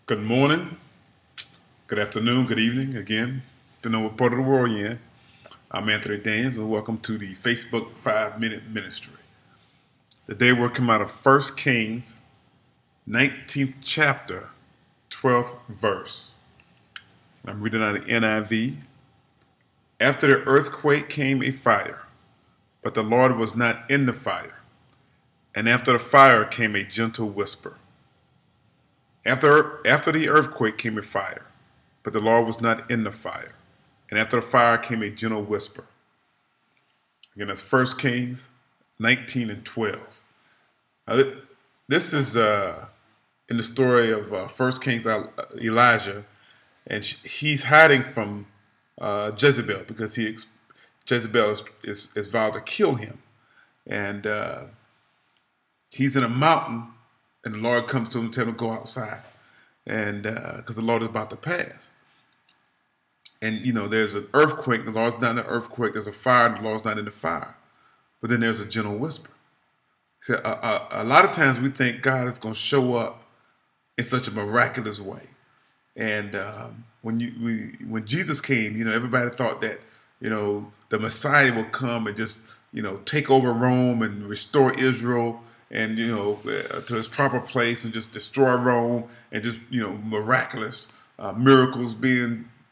Good morning, good afternoon, good evening again, depending on what part of the world you're in. I'm Anthony Daniels, and welcome to the Facebook 5-Minute Ministry. Today we're coming out of 1 Kings, 19th chapter, 12th verse. I'm reading out of NIV. After the earthquake came a fire, but the Lord was not in the fire. And after the fire came a gentle whisper. After the earthquake came a fire, but the Lord was not in the fire. And after the fire came a gentle whisper. Again, that's 1 Kings 19 and 12. This is in the story of 1 Kings Elijah, and he's hiding from Jezebel because Jezebel is vowed to kill him. And he's in a mountain, and the Lord comes to him and tells him to go outside, and because the Lord is about to pass. And, there's an earthquake. The Lord's not in the earthquake. There's a fire. The Lord's not in the fire. But then there's a gentle whisper. See, a lot of times we think God is going to show up in such a miraculous way. And when Jesus came, everybody thought that, the Messiah will come and just, take over Rome and restore Israel and, to its proper place and just destroy Rome and just, miraculous miracles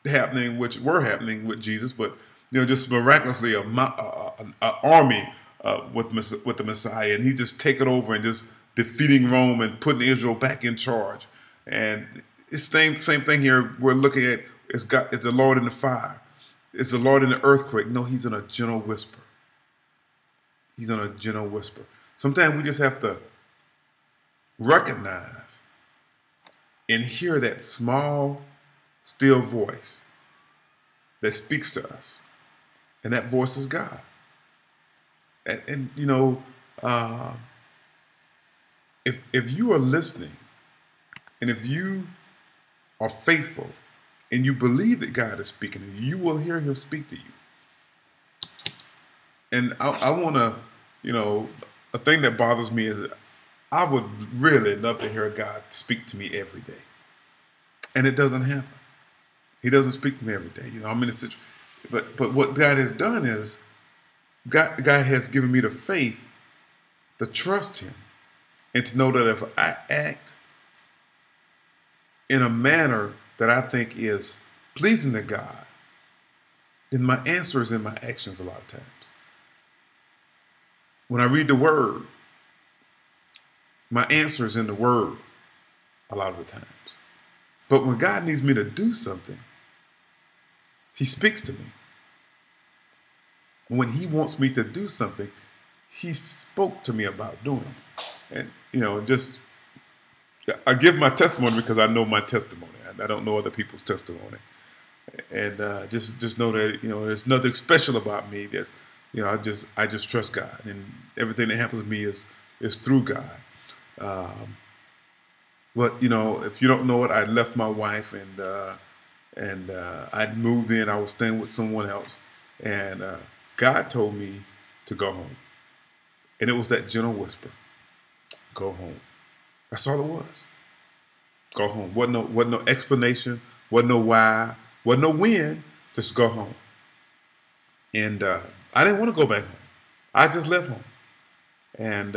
happening, which were happening with Jesus, but just miraculously an army with the Messiah, and he just taking over and just defeating Rome and putting Israel back in charge. And it's same thing here. We're looking at it's the Lord in the fire, it's the Lord in the earthquake. No, he's in a gentle whisper. He's in a gentle whisper. Sometimes we just have to recognize and hear that small, still voice that speaks to us, and that voice is God. And if you are listening, and if you are faithful, and you believe that God is speaking to you, you will hear Him speak to you. And I want to, a thing that bothers me is I would really love to hear God speak to me every day, and it doesn't happen. He doesn't speak to me every day. I'm in a situation. But what God has done is God has given me the faith to trust Him and to know that if I act in a manner that I think is pleasing to God, then my answer is in my actions a lot of times. When I read the Word, my answer is in the Word a lot of the times. But when God needs me to do something, He speaks to me. When He wants me to do something, He spoke to me about doing it. And, I give my testimony because I know my testimony. I don't know other people's testimony. And just know that, there's nothing special about me. There's, I just trust God. And everything that happens to me is through God. But, if you don't know it, I left my wife and I'd moved in. I was staying with someone else, and God told me to go home, and it was that gentle whisper, "Go home." That's all it was. Go home. Wasn't no explanation. Wasn't no why. Wasn't no when. Just go home. And I didn't want to go back home. I just left home, and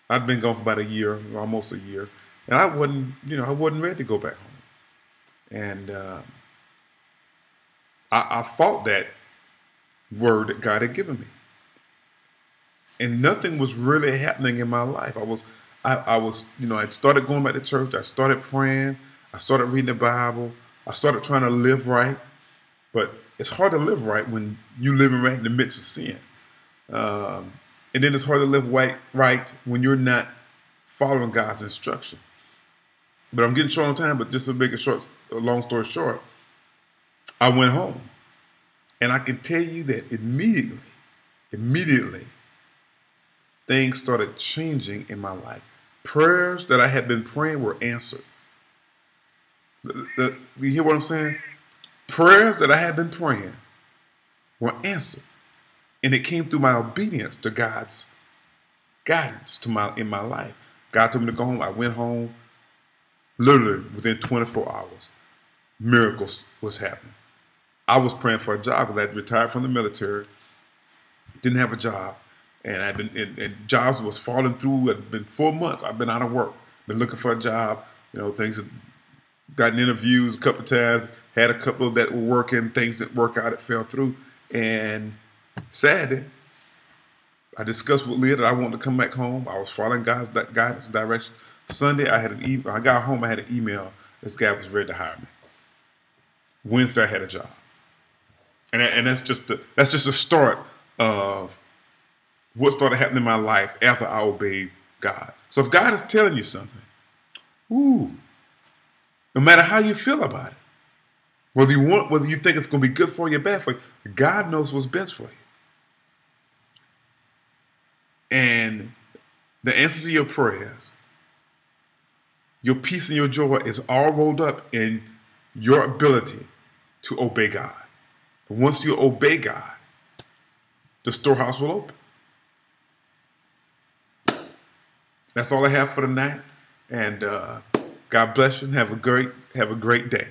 I'd been gone for about a year, almost a year, and I wasn't ready to go back home. And I fought that word that God had given me, and nothing was really happening in my life. I was, I started going back to church. I started praying. I started reading the Bible. I started trying to live right, but it's hard to live right when you're living right in the midst of sin. And then it's hard to live right when you're not following God's instruction. But I'm getting short on time, but just to make a long story short, I went home. And I can tell you that immediately, things started changing in my life. Prayers that I had been praying were answered. You hear what I'm saying? Prayers that I had been praying were answered. And it came through my obedience to God's guidance in my life. God told me to go home. I went home. Literally within 24 hours, miracles was happening. I was praying for a job because I had retired from the military, didn't have a job, and I've been and jobs was falling through. It'd been 4 months. I've been out of work, been looking for a job. You know, things that gotten interviews a couple of times, had a couple that were working, things that work out, it fell through. And Saturday, I discussed with Leah that I wanted to come back home. I was following God's guidance and direction. Sunday, I had an email. I got home, I had an email. This guy was ready to hire me. Wednesday, I had a job, and that's just the start of what started happening in my life after I obeyed God. So if God is telling you something, no matter how you feel about it, whether you think it's going to be good for you or bad for you, God knows what's best for you. And the answers to your prayers, your peace and your joy is all rolled up in your ability to obey God. And once you obey God, the storehouse will open. That's all I have for tonight. And God bless you and have a great day.